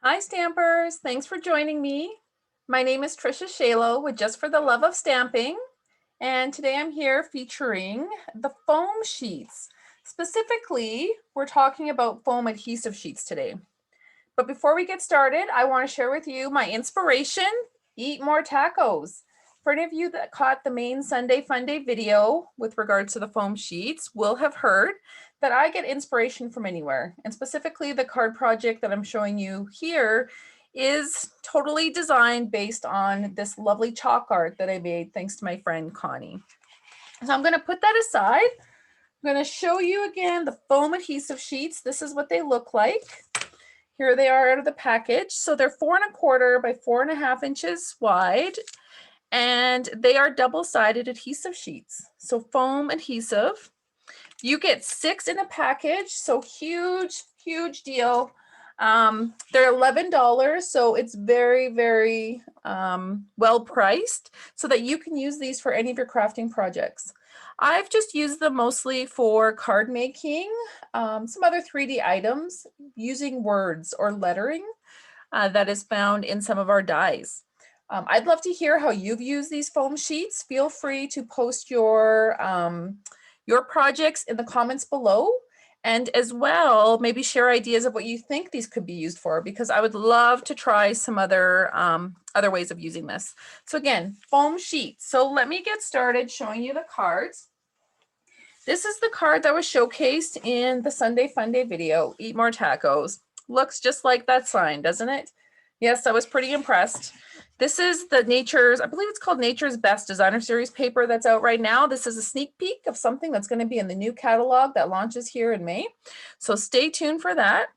Hi Stampers, thanks for joining me. My name is Trisha Shalo with Just for the Love of Stamping, and today I'm here featuring the foam sheets. Specifically, we're talking about foam adhesive sheets today. But before we get started, I want to share with you my inspiration, eat more tacos. For any of you that caught the main Sunday Fun Day video with regards to the foam sheets will have heard that I get inspiration from anywhere. And specifically the card project that I'm showing you here is totally designed based on this lovely chalk art that I made thanks to my friend Connie. So I'm going to put that aside. I'm going to show you again the foam adhesive sheets. This is what they look like. Here they are out of the package. So they're 4 1/4 by 4.5 inches wide, and they are double-sided adhesive sheets. So foam adhesive. You get 6 in a package, so huge, huge deal. They're $11, so it's very, very well priced so that you can use these for any of your crafting projects. I've just used them mostly for card making, some other 3D items using words or lettering that is found in some of our dies. I'd love to hear how you've used these foam sheets. Feel free to post your projects in the comments below, and as well, maybe share ideas of what you think these could be used for, because I would love to try some other ways of using this. So again, foam sheets. So let me get started showing you the cards. This is the card that was showcased in the Sunday Fun Day video, Eat More Tacos. Looks just like that sign, doesn't it? Yes, I was pretty impressed. This is the Nature's, I believe it's called Nature's Best Designer Series paper that's out right now. This is a sneak peek of something that's going to be in the new catalog that launches here in May. So stay tuned for that.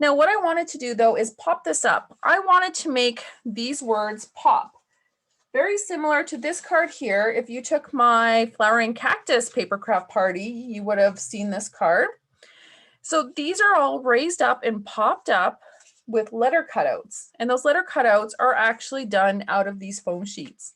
Now, what I wanted to do though is pop this up. I wanted to make these words pop. Very similar to this card here. If you took my flowering cactus paper craft party, you would have seen this card. So these are all raised up and popped up with letter cutouts, and those letter cutouts are actually done out of these foam sheets.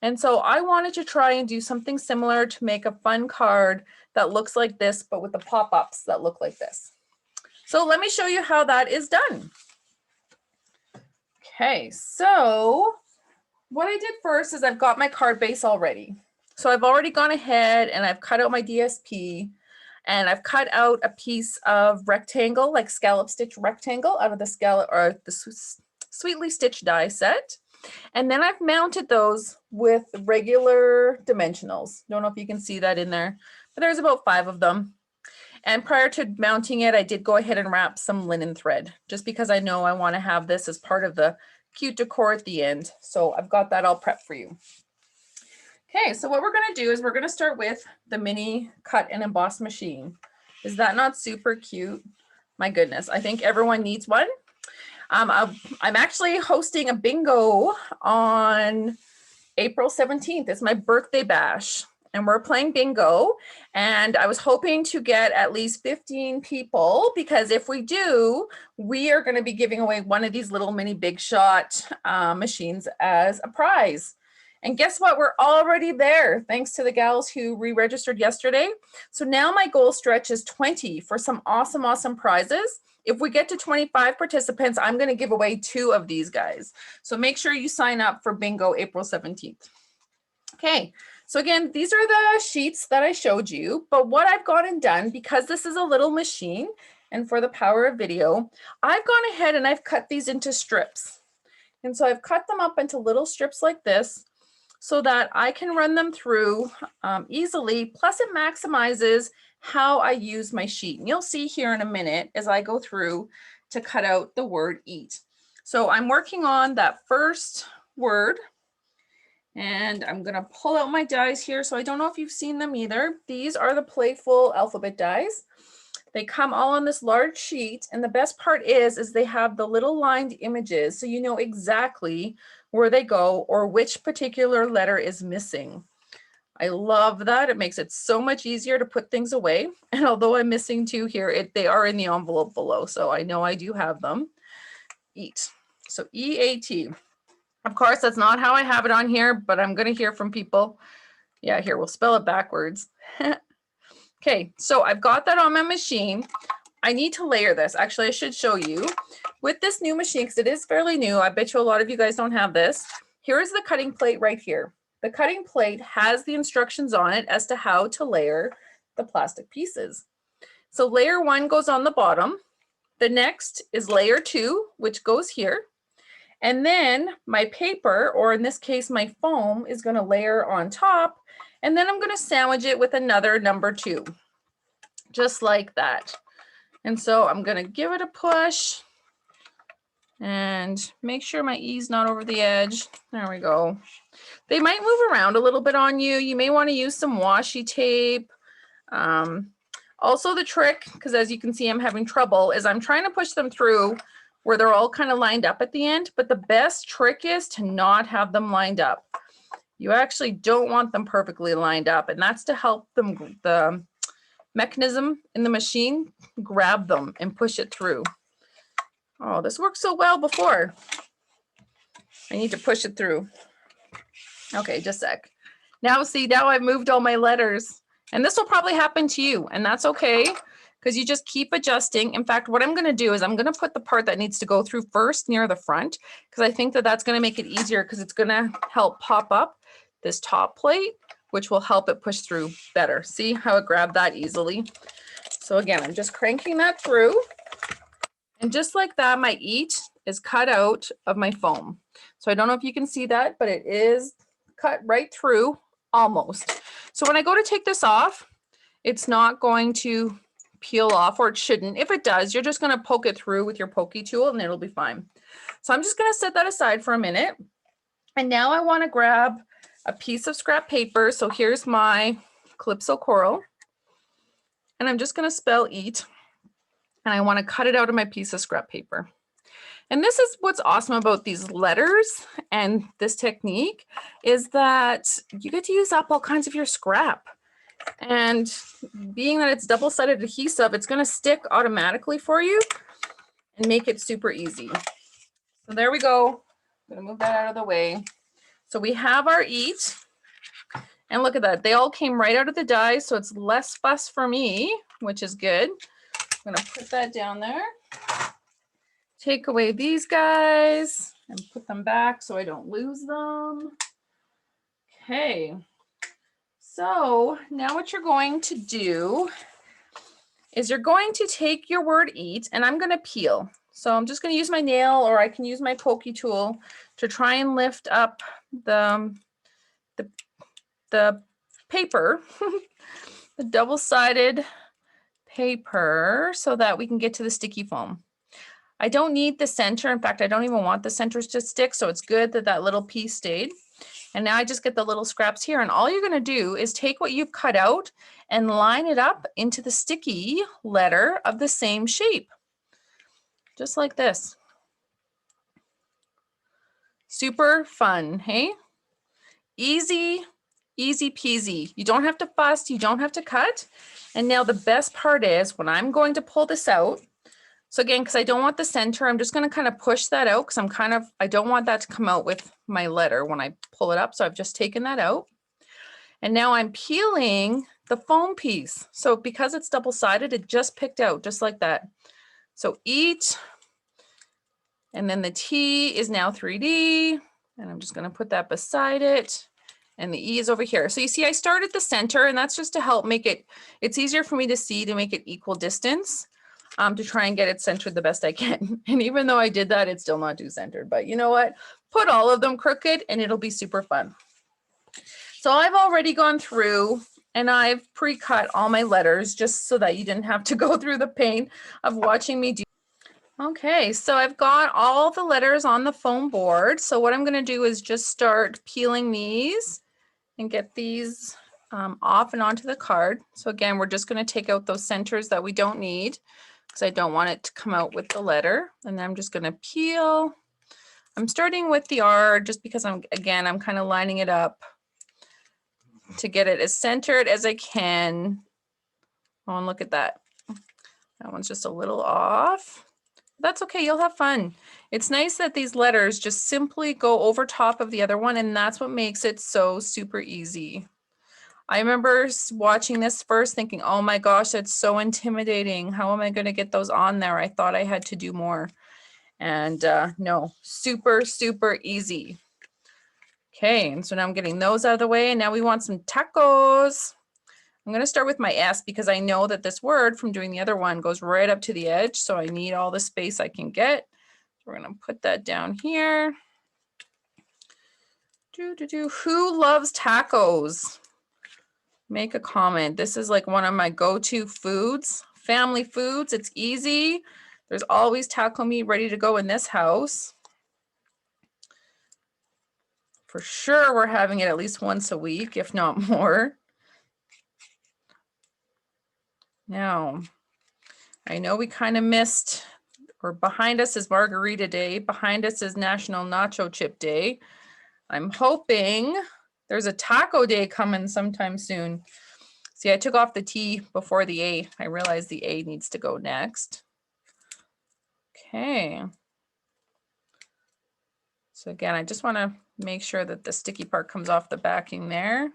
And so I wanted to try and do something similar to make a fun card that looks like this, but with the pop-ups that look like this. So let me show you how that is done. Okay, so what I did first is I've got my card base already. So I've already gone ahead and I've cut out my DSP, and I've cut out a piece of rectangle, like scallop stitch rectangle, out of the scallop or the Sweetly Stitched die set. And then I've mounted those with regular dimensionals. Don't know if you can see that in there, but there's about 5 of them. And prior to mounting it, I did go ahead and wrap some linen thread, just because I know I want to have this as part of the cute decor at the end. So I've got that all prepped for you. Okay, so what we're going to do is we're going to start with the mini cut and emboss machine. Is that not super cute? My goodness, I think everyone needs one. I'm actually hosting a bingo on April 17th. It's my birthday bash, and we're playing bingo. And I was hoping to get at least 15 people, because if we do, we are going to be giving away one of these little mini Big Shot machines as a prize. And guess what? We're already there, thanks to the gals who re-registered yesterday. So now my goal stretch is 20 for some awesome, awesome prizes. If we get to 25 participants, I'm going to give away 2 of these guys. So make sure you sign up for bingo April 17th. Okay, so again, these are the sheets that I showed you, but what I've gone and done, because this is a little machine and for the power of video, I've gone ahead and I've cut these into strips. And so I've cut them up into little strips like this, so that I can run them through easily. Plus it maximizes how I use my sheet. And you'll see here in a minute as I go through to cut out the word eat. So I'm working on that first word, and I'm gonna pull out my dies here. So I don't know if you've seen them either. These are the Playful alphabet dies. They come all on this large sheet, and the best part is they have the little lined images, so you know exactly where they go or which particular letter is missing. I love that. It makes it so much easier to put things away. And although I'm missing 2 here, they are in the envelope below, so I know I do have them. Eat. So E-A-T. Of course, that's not how I have it on here, but I'm going to hear from people. Yeah, here, we'll spell it backwards. Okay, so I've got that on my machine. I need to layer this. Actually, I should show you. With this new machine, because it is fairly new, I bet you a lot of you guys don't have this. Here is the cutting plate right here. The cutting plate has the instructions on it as to how to layer the plastic pieces. So layer 1 goes on the bottom. The next is layer 2, which goes here. And then my paper, or in this case, my foam, is going to layer on top. And then I'm going to sandwich it with another number 2, just like that. And so I'm going to give it a push and make sure my E's not over the edge. There we go. They might move around a little bit on you. You may want to use some washi tape. Also the trick, because as you can see, I'm having trouble, is I'm trying to push them through where they're all kind of lined up at the end, but the best trick is to not have them lined up. You actually don't want them perfectly lined up, and that's to help them, the mechanism in the machine, grab them and push it through. Oh, this worked so well before. I need to push it through. Okay, just a sec. Now see, now I've moved all my letters, and this will probably happen to you, and that's okay, because you just keep adjusting. In fact, what I'm going to do is I'm going to put the part that needs to go through first near the front, because I think that that's going to make it easier, because it's going to help pop up this top plate, which will help it push through better. See how it grabbed that easily? So again, I'm just cranking that through. And just like that, my eat is cut out of my foam. So I don't know if you can see that, but it is cut right through almost. So when I go to take this off, it's not going to peel off, or it shouldn't. If it does, you're just going to poke it through with your pokey tool and it'll be fine. So I'm just going to set that aside for a minute. And now I want to grab a piece of scrap paper. So here's my Calypso Coral. And I'm just going to spell eat. And I want to cut it out of my piece of scrap paper. And this is what's awesome about these letters and this technique, is that you get to use up all kinds of your scrap. And being that it's double-sided adhesive, it's going to stick automatically for you and make it super easy. So there we go. I'm going to move that out of the way. So we have our eat. And look at that. They all came right out of the die, so it's less fuss for me, which is good. I'm going to put that down there. Take away these guys and put them back so I don't lose them. Okay. So now what you're going to do is you're going to take your word eat, and I'm going to peel. So I'm just going to use my nail, or I can use my pokey tool to try and lift up the paper, the double-sided paper, so that we can get to the sticky foam. I don't need the center. In fact, I don't even want the centers to stick. So it's good that that little piece stayed. And now I just get the little scraps here. And all you're going to do is take what you've cut out and line it up into the sticky letter of the same shape. Just like this. Super fun, hey? Easy, easy peasy. You don't have to fuss. You don't have to cut. And now the best part is when I'm going to pull this out, so again, because I don't want the center, I'm just going to kind of push that out, because I don't want that to come out with my letter when I pull it up. So I've just taken that out. And now I'm peeling the foam piece. So because it's double-sided, it just picked out just like that. So eat, and then the T is now 3D, and I'm just going to put that beside it. And the E is over here. So you see, I started the center, and that's just to help make it's easier for me to see, to make it equal distance. To try and get it centered the best I can. And even though I did that, it's still not too centered. But you know what? Put all of them crooked and it'll be super fun. So I've already gone through and I've pre-cut all my letters just so that you didn't have to go through the pain of watching me do. Okay, so I've got all the letters on the foam board. So what I'm going to do is just start peeling these and get these off and onto the card. So again, we're just going to take out those centers that we don't need, because I don't want it to come out with the letter. And then I'm just going to peel. I'm starting with the R just because I'm kind of lining it up to get it as centered as I can. Oh, and look at that. That one's just a little off. That's okay, you'll have fun. It's nice that these letters just simply go over top of the other one, and that's what makes it so super easy. I remember watching this first thinking, oh my gosh, that's so intimidating. How am I going to get those on there? I thought I had to do more. And no, super, super easy. Okay, and so now I'm getting those out of the way, and now we want some tacos. I'm going to start with my S because I know that this word from doing the other one goes right up to the edge, so I need all the space I can get. So we're going to put that down here. Who loves tacos? Make a comment. This is like one of my go-to foods, family foods. It's easy. There's always taco meat ready to go in this house. For sure, we're having it at least once a week, if not more. Now, I know we kind of missed, or behind us is Margarita Day. Behind us is National Nacho Chip Day. I'm hoping there's a taco day coming sometime soon. See, I took off the T before the A. I realized the A needs to go next. Okay. So again, I just want to make sure that the sticky part comes off the backing there.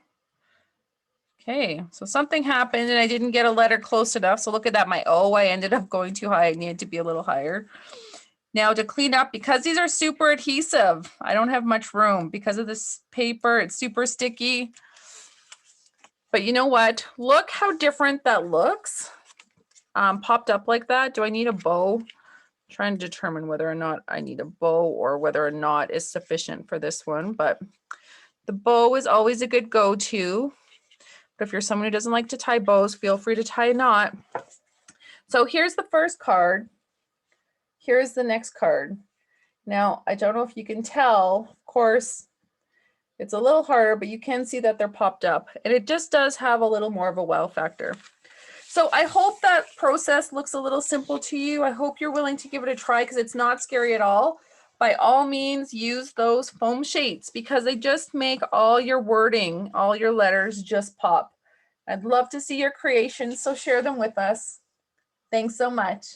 Okay, so something happened and I didn't get a letter close enough. So look at that, my O, I ended up going too high. I needed to be a little higher. Now to clean up, because these are super adhesive, I don't have much room because of this paper. It's super sticky. But you know what? Look how different that looks. Popped up like that. Do I need a bow? I'm trying to determine whether or not I need a bow or whether or not is sufficient for this one. But the bow is always a good go-to. But if you're someone who doesn't like to tie bows, feel free to tie a knot. So here's the first card. Here's the next card. Now, I don't know if you can tell, of course, it's a little harder, but you can see that they're popped up. And it just does have a little more of a wow factor. So I hope that process looks a little simple to you. I hope you're willing to give it a try because it's not scary at all. By all means, use those foam sheets because they just make all your wording, all your letters just pop. I'd love to see your creations, so share them with us. Thanks so much.